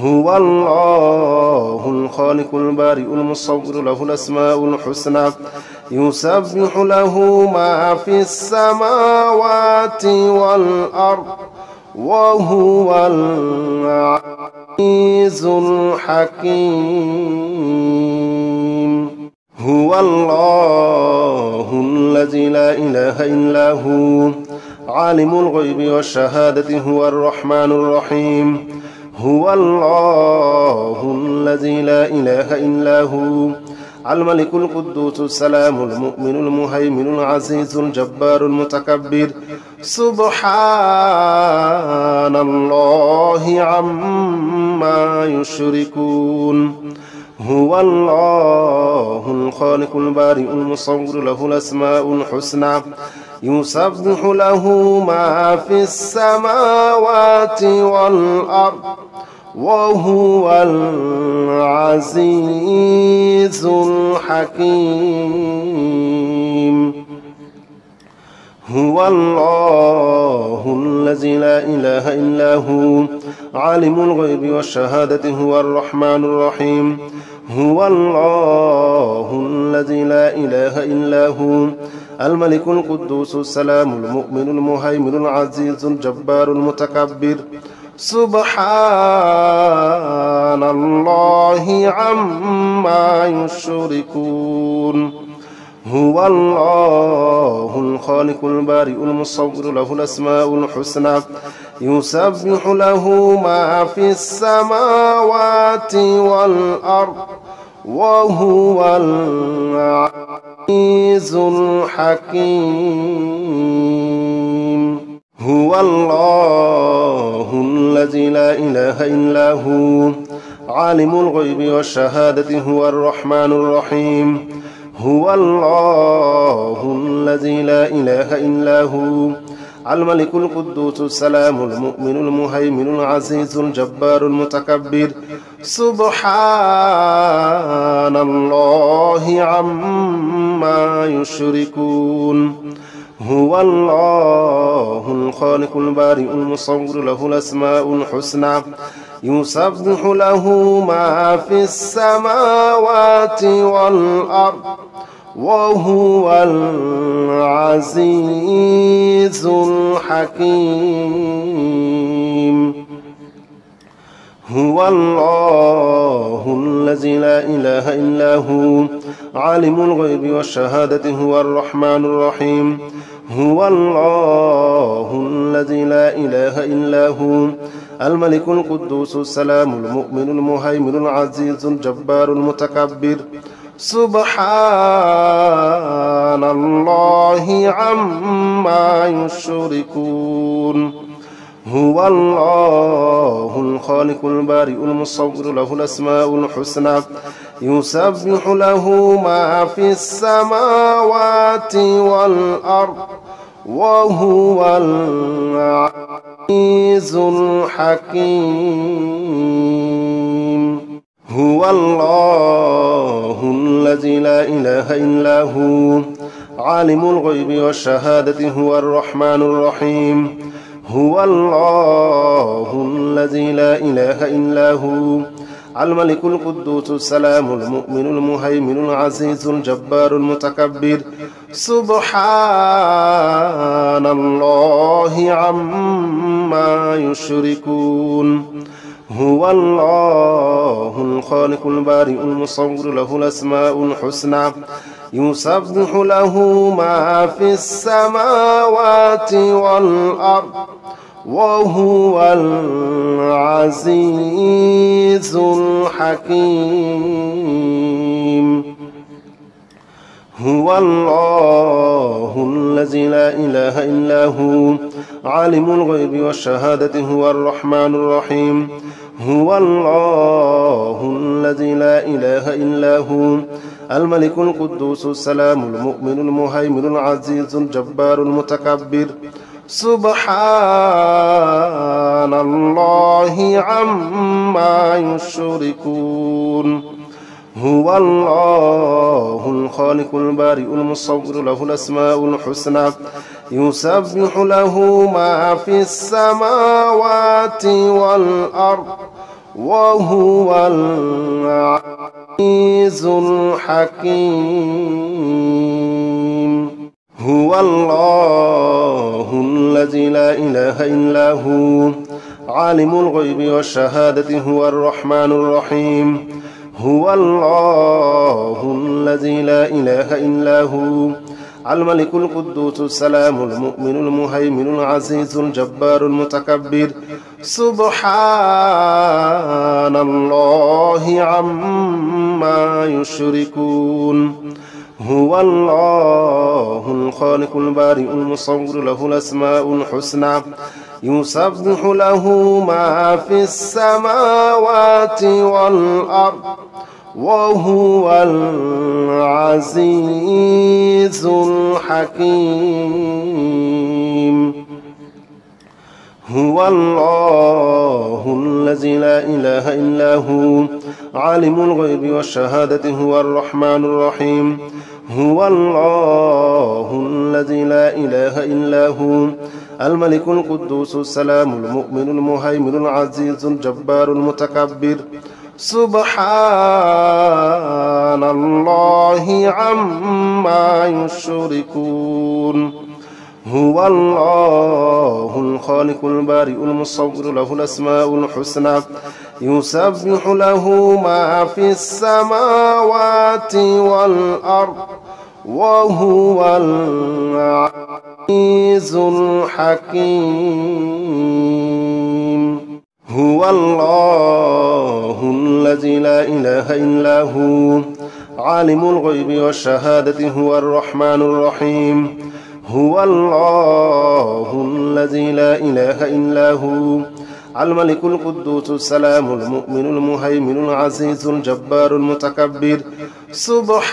هو الله الخالق البارئ المصور له الأسماء الحسنى يسبح له ما في السماوات والأرض وهو العزيز الحكيم هو الله الذي لا إله إلا هو عالم الغيب والشهادة هو الرحمن الرحيم هو الله الذي لا إله إلا هو الملك القدوس السلام المؤمن المهيمن العزيز الجبار المتكبر سبحان الله عما يشركون هو الله الخالق البارئ المصور له الأسماء الحسنى يسبح له ما في السماوات والأرض وهو العزيز الحكيم هو الله الذي لا إله إلا هو عالم الغيب والشهادة هو الرحمن الرحيم هو الله الذي لا إله إلا هو الملك القدوس السلام المؤمن المهيمن العزيز الجبار المتكبر سبحان الله عما يشركون هو الله الخالق البارئ المصور له الأسماء الحسنى يسبح له ما في السماوات والأرض وهو العزيز الحكيم هو الله الذي لا إله إلا هو عالم الغيب والشهادة هو الرحمن الرحيم هو الله الذي لا إله إلا هو الملك القدوس السلام المؤمن المهيمن العزيز الجبار المتكبر سبحان الله عما يشركون هو الله الخالق البارئ المصور له الأسماء الحسنى يسبح له ما في السماوات والأرض وهو العزيز الحكيم هو الله الذي لا إله إلا هو عالم الغيب والشهادة هو الرحمن الرحيم هو الله الذي لا إله إلا هو الملك القدوس السلام المؤمن المهيمن العزيز الجبار المتكبر سبحان الله عما يشركون هو الله الخالق البارئ المصور له الأسماء الحسنى يسبح له ما في السماوات والأرض وهو العزيز الحكيم هو الله الذي لا إله إلا هو عالم الغيب والشهادة هو الرحمن الرحيم هو الله الذي لا إله إلا هو الملك القدوس السلام المؤمن المهيمن العزيز الجبار المتكبر سبحان الله عما يشركون هو الله الخالق البارئ المصور له الأسماء الحسنى يسبح له ما في السماوات والأرض وهو العزيز الحكيم هو الله الذي لا إله إلا هو عالم الغيب والشهادة هو الرحمن الرحيم هو الله الذي لا إله إلا هو الملك القدوس السلام المؤمن المهيمن العزيز الجبار المتكبر سبحان الله عما يشركون هو الله الخالق البارئ المصور له الأسماء الحسنى يسبح له ما في السماوات والأرض وهو العزيز الحكيم هو الله الذي لا إله إلا هو عالم الغيب والشهادة هو الرحمن الرحيم هو الله الذي لا إله إلا هو الملك القدوس السلام المؤمن المهيمن العزيز الجبار المتكبر سبحان الله عما يشركون هو الله الخالق البارئ المصور له الأسماء الحسنى يسبح له ما في السماوات والأرض وهو العزيز الحكيم هو الله الذي لا إله إلا هو عالم الغيب والشهادة هو الرحمن الرحيم هو الله الذي لا إله إلا هو الملك القدوس السلام المؤمن المهيمن العزيز الجبار المتكبر سبحان الله عما يشركون هو الله الخالق البارئ المصور له الأسماء الحسنى يسبح له ما في السماوات والأرض وهو العزيز الحكيم هو الله الذي لا إله إلا هو عالم الغيب والشهادة هو الرحمن الرحيم هو الله الذي لا إله إلا هو الملك القدوس السلام المؤمن المهيمن العزيز الجبار المتكبر سبحان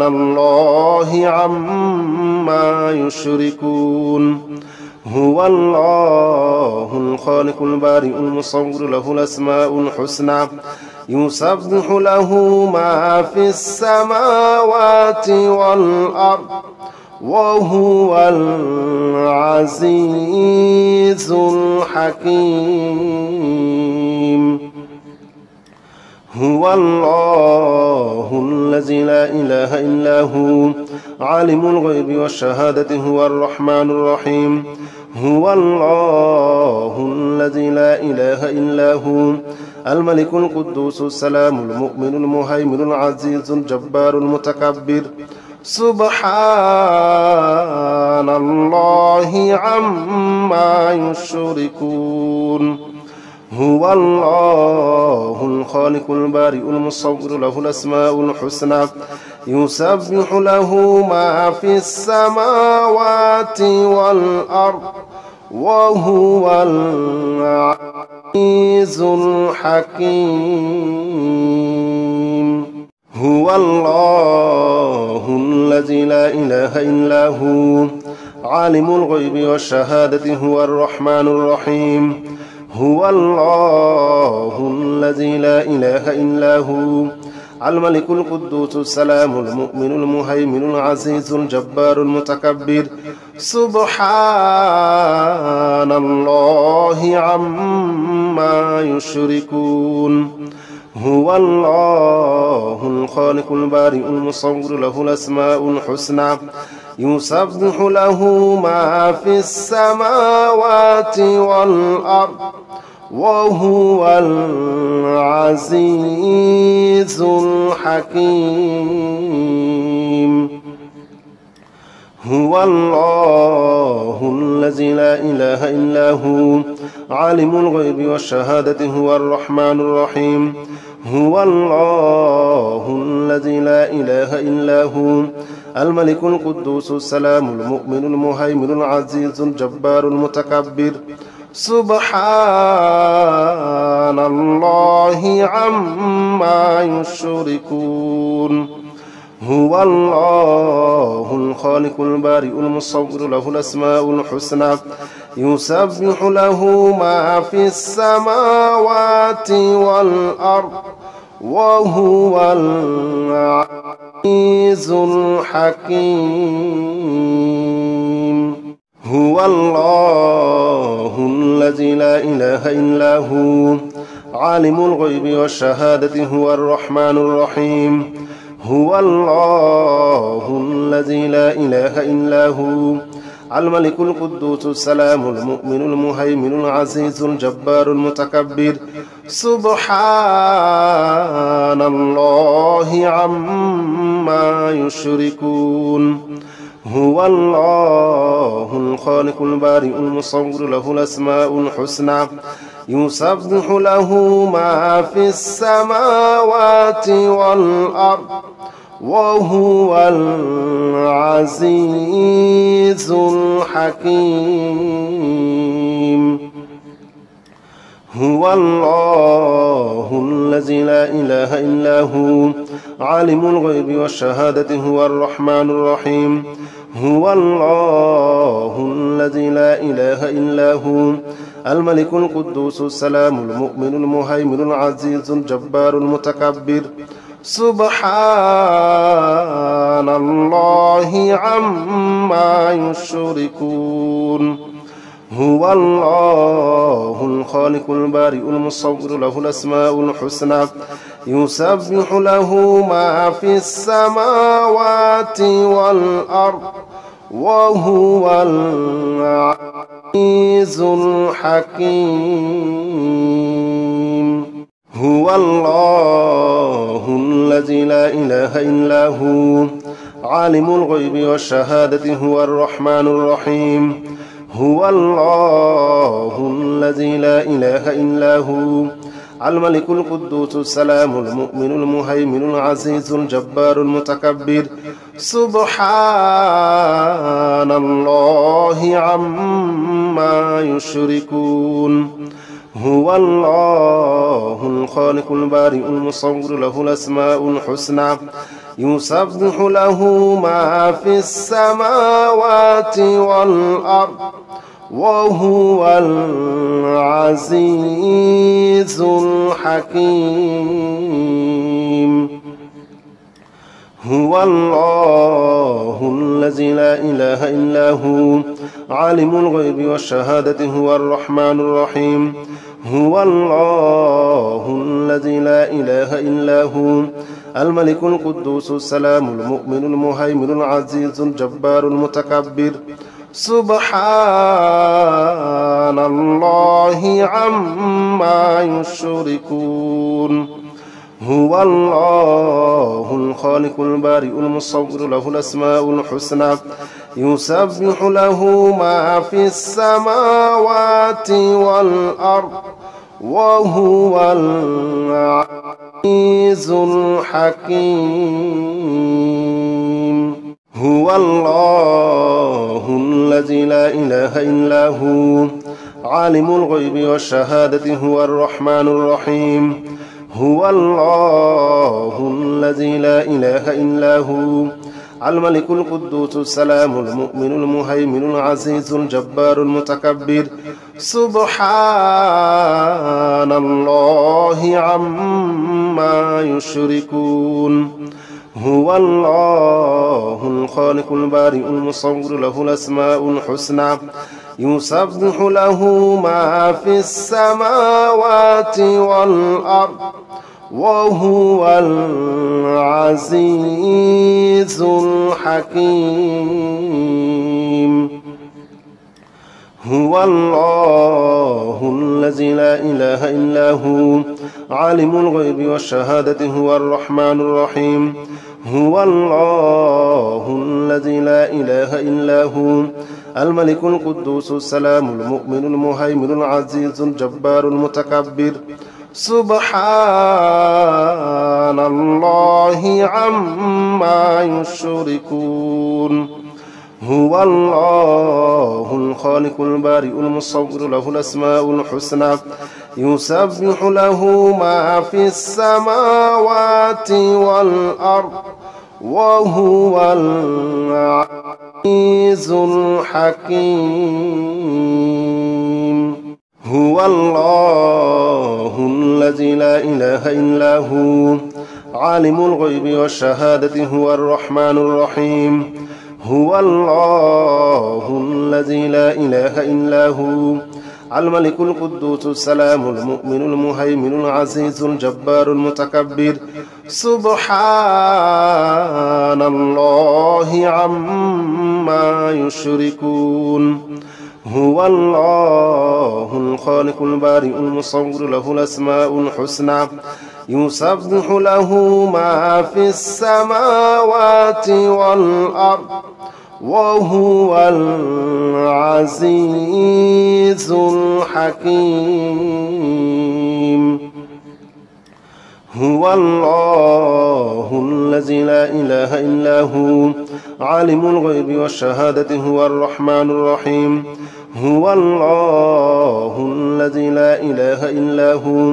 الله عما يشركون هو الله الخالق البارئ المصور له الأسماء الحسنى يسبح له ما في السماوات والأرض وهو العزيز الحكيم هو الله الذي لا إله إلا هو عالم الغيب والشهادة هو الرحمن الرحيم هو الله الذي لا إله إلا هو الملك القدوس السلام المؤمن المهيمن العزيز الجبار المتكبر سبحان الله عما يشركون هو الله الخالق البارئ المصور له الأسماء الحسنى يسبح له ما في السماوات والأرض وهو العزيز الحكيم هو الله الذي لا إله إلا هو عالم الغيب والشهادة هو الرحمن الرحيم هو الله الذي لا إله إلا هو الملك القدوس السلام المؤمن المهيمن العزيز الجبار المتكبر سبحان الله عما يشركون هو الله الخالق البارئ المصور له الأسماء الحسنى يسبح له ما في السماوات والأرض وهو العزيز الحكيم هو الله الذي لا إله إلا هو عالم الغيب والشهادة هو الرحمن الرحيم هو الله الذي لا إله إلا هو الملك القدوس السلام المؤمن المهيمن العزيز الجبار المتكبر سبحان الله عما يشركون هو الله الخالق البارئ المصور له الأسماء الحسنى يسبح له ما في السماوات والأرض وهو العزيز الحكيم هو الله الذي لا إله إلا هو عالم الغيب والشهادة هو الرحمن الرحيم هو الله الذي لا إله إلا هو الملك القدوس السلام المؤمن المهيمن العزيز الجبار المتكبر سبحان الله عما يشركون هو الله الخالق البارئ المصور له الأسماء الحسنى يسبح له ما في السماوات والأرض وهو العزيز الحكيم هو الله الذي لا إله إلا هو عالم الغيب والشهادة هو الرحمن الرحيم هو الله الذي لا إله إلا هو الملك القدوس السلام المؤمن المهيمن العزيز الجبار المتكبر سبحان الله عما يشركون هو الله الخالق البارئ المصور له الأسماء الحسنى يسبح له ما في السماوات والأرض وهو العزيز الحكيم هو الله الذي الذي لا إله إلا هو عالم الغيب والشهادة هو الرحمن الرحيم هو الله الذي لا إله إلا هو الملك القدوس السلام المؤمن المهيمن العزيز الجبار المتكبر سبحان الله عما يشركون هو الله الخالق البارئ المصور له الأسماء الحسنى يسبح له ما في السماوات والأرض وهو العزيز الحكيم هو الله الذي لا إله إلا هو عالم الغيب والشهادة هو الرحمن الرحيم هو الله الذي لا إله إلا هو الملك القدوس السلام المؤمن المهيمن العزيز الجبار المتكبر سبحان الله عما يشركون هو الله الخالق البارئ المصور له الأسماء الحسنى يسبح له ما في السماوات والأرض وهو العزيز الحكيم هو الله الذي لا إله إلا هو عالم الغيب والشهادة هو الرحمن الرحيم هو الله الذي لا إله إلا هو الملك القدوس السلام المؤمن المهيمن العزيز الجبار المتكبر سبحان الله عما يشركون هو الله الخالق البارئ المصور له الأسماء الحسنى يسبح له ما في السماوات والأرض وهو العزيز الحكيم هو الله الذي لا إله إلا هو عالم الغيب والشهادة هو الرحمن الرحيم هو الله الذي لا إله إلا هو الملك القدوس السلام المؤمن المهيمن العزيز الجبار المتكبر سبحان الله عما يشركون هو الله الخالق البارئ المصور له الأسماء الحسنى يسبح له ما في السماوات والأرض وهو العزيز الحكيم هو الله الذي لا إله إلا هو عالم الغيب والشهادة هو الرحمن الرحيم هو الله الذي لا إله إلا هو الملك القدوس السلام المؤمن المهيمن العزيز الجبار المتكبر سبحان الله عما يشركون هو الله الخالق البارئ المصور له الأسماء الحسنى يسبح له ما في السماوات والأرض وهو العزيز الحكيم هو الله الذي لا إله إلا هو عالم الغيب والشهادة هو الرحمن الرحيم هو الله الذي لا إله إلا هو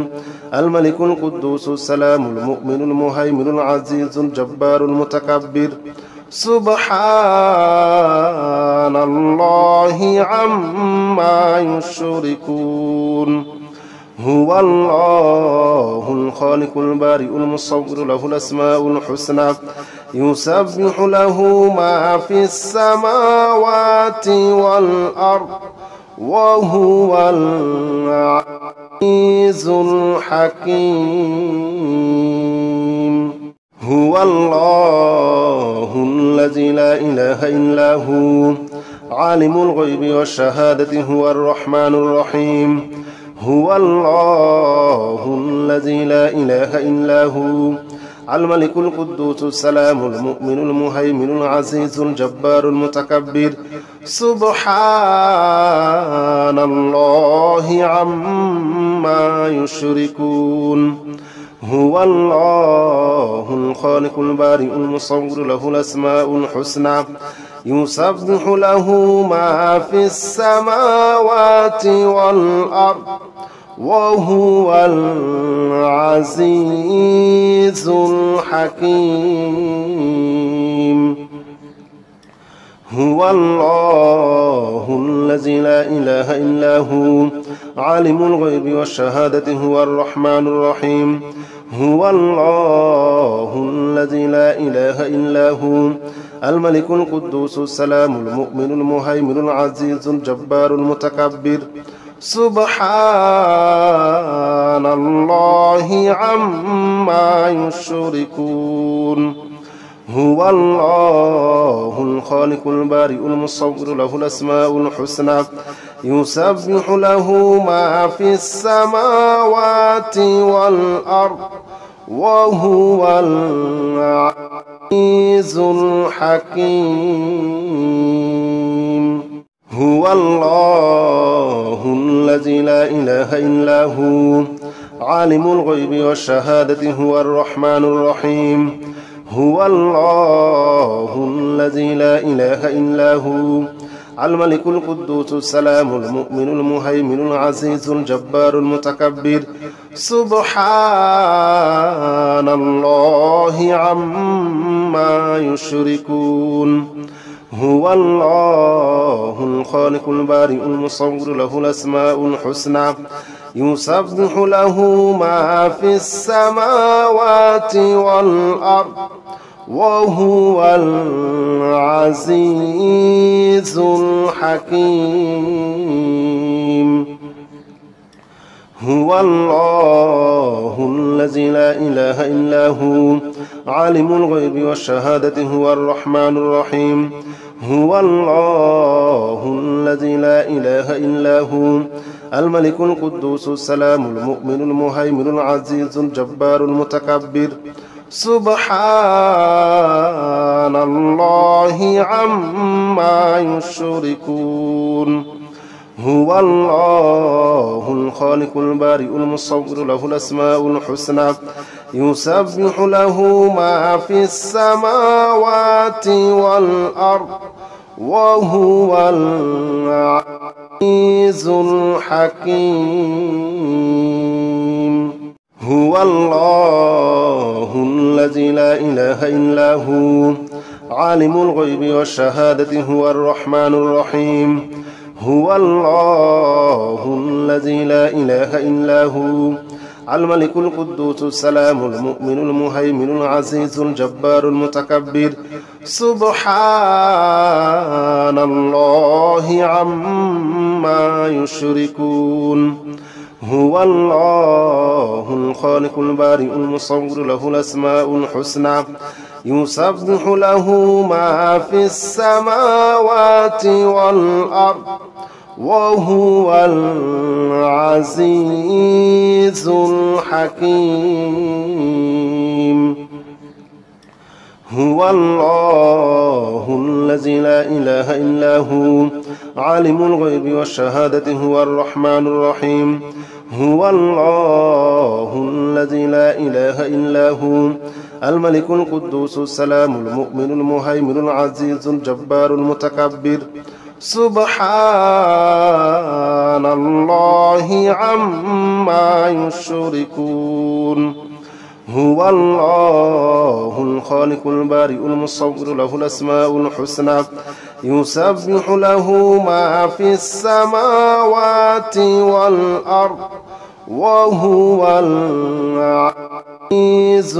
الملك القدوس السلام المؤمن المهيمن العزيز الجبار المتكبر سبحان الله عما يشركون هو الله الخالق البارئ المصور له الأسماء الحسنى يسبح له ما في السماوات والأرض وهو العزيز الحكيم هو الله الذي لا إله إلا هو عالم الغيب والشهادة هو الرحمن الرحيم هو الله الذي لا إله إلا هو الملك القدوس السلام المؤمن المهيمن العزيز الجبار المتكبر سبحان الله عما يشركون هو الله الخالق البارئ المصور له الأسماء الحسنى يسبح له ما في السماوات والأرض وهو العزيز الحكيم هو الله الذي لا إله إلا هو عالم الغيب والشهادة هو الرحمن الرحيم هو الله الذي لا إله إلا هو الملك القدوس السلام المؤمن المهيمن العزيز الجبار المتكبر سبحان الله عما يشركون هو الله الخالق البارئ المصور له الأسماء الحسنى يسبح له ما في السماوات والأرض وهو العزيز الحكيم هو الله الذي لا إله إلا هو عالم الغيب والشهادة هو الرحمن الرحيم هو الله الذي لا إله إلا هو الملك القدوس السلام المؤمن المهيمن العزيز الجبار المتكبر سبحان الله عما يشركون هو الله الخالق البارئ المصور له الأسماء الحسنى يسبح له ما في السماوات والأرض وهو العزيز الحكيم هو الله الذي لا إله إلا هو عالم الغيب والشهادة هو الرحمن الرحيم هو الله الذي لا إله إلا هو الملك القدوس السلام المؤمن المهيمن العزيز الجبار المتكبر سبحان الله عما يشركون هو الله الخالق البارئ المصور له الأسماء الحسنى يسبح له ما في السماوات والأرض وهو العزيز الحكيم هو الله الذي لا إله إلا هو عالم الغيب والشهادة هو الرحمن الرحيم هو الله الذي لا إله إلا هو الملك القدوس السلام المؤمن المهيمن العزيز الجبار المتكبر سبحان الله عما يشركون هو الله الخالق البارئ المصور له الأسماء الحسنى يسبح له ما في السماوات والأرض وهو العزيز الحكيم هو الله الذي لا إله إلا هو عالم الغيب والشهادة هو الرحمن الرحيم هو الله الذي لا إله إلا هو الملك القدوس السلام المؤمن المهيمن العزيز الجبار المتكبر سبحان الله عما يشركون هو الله الخالق البارئ المصور له الأسماء الحسنى يسبح له ما في السماوات والأرض وهو العزيز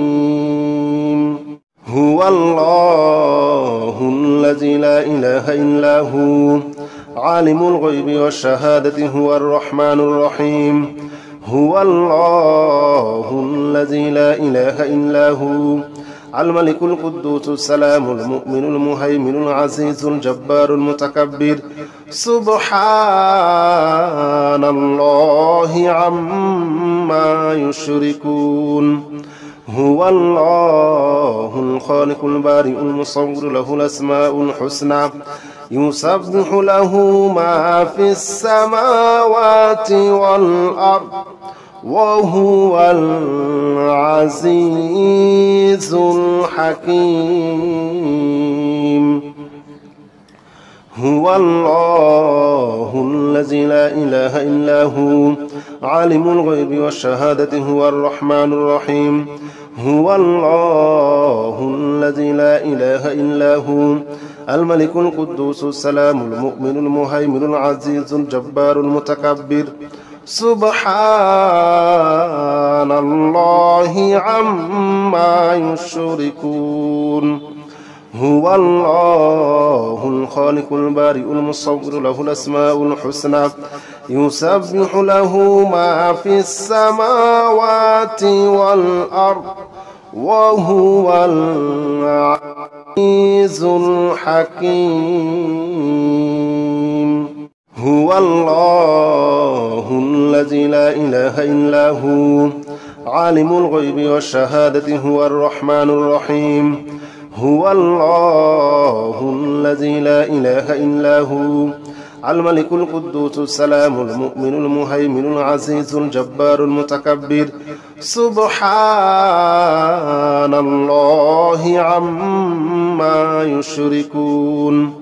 الحكيم هو الله الذي لا إله إلا هو عالم الغيب والشهادة هو الرحمن الرحيم هو الله الذي لا إله إلا هو الملك القدوس السلام المؤمن المهيمن العزيز الجبار المتكبر سبحان الله عما يشركون هو الله الخالق البارئ المصور له الأسماء الحسنى يسبح له ما في السماوات والأرض وهو العزيز الحكيم هو الله الذي لا إله إلا هو عالم الغيب والشهادة هو الرحمن الرحيم هو الله الذي لا إله إلا هو الملك القدوس السلام المؤمن المهيمن العزيز الجبار المتكبر سبحان الله عما يشركون هو الله الخالق البارئ المصور له الأسماء الحسنى يسبح له ما في السماوات والأرض وهو العزيز الحكيم هو الله الذي لا إله إلا هو عالم الغيب والشهادة هو الرحمن الرحيم هو الله الذي لا إله إلا هو الملك القدوس السلام المؤمن المهيمن العزيز الجبار المتكبر سبحان الله عما يشركون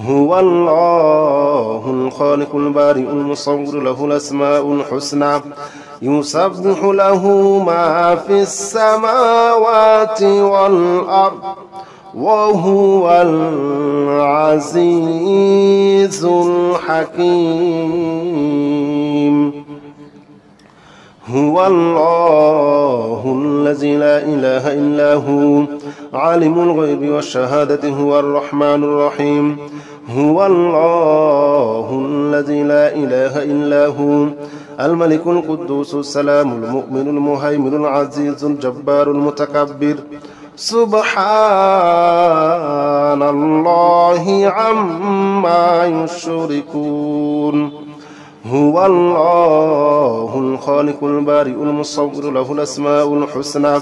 هو الله الخالق البارئ المصور له الأسماء الحسنى يسبح له ما في السماوات والأرض وهو العزيز الحكيم هو الله الذي لا إله إلا هو عالم الغيب والشهادة هو الرحمن الرحيم هو الله الذي لا إله إلا هو الملك القدوس السلام المؤمن المهيمن العزيز الجبار المتكبر سبحان الله عما يشركون هو الله الخالق البارئ المصور له الأسماء الحسنى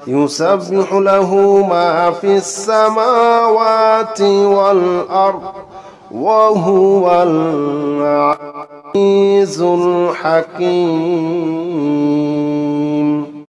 يسبح له ما في السماوات والأرض وهو العزيز الحكيم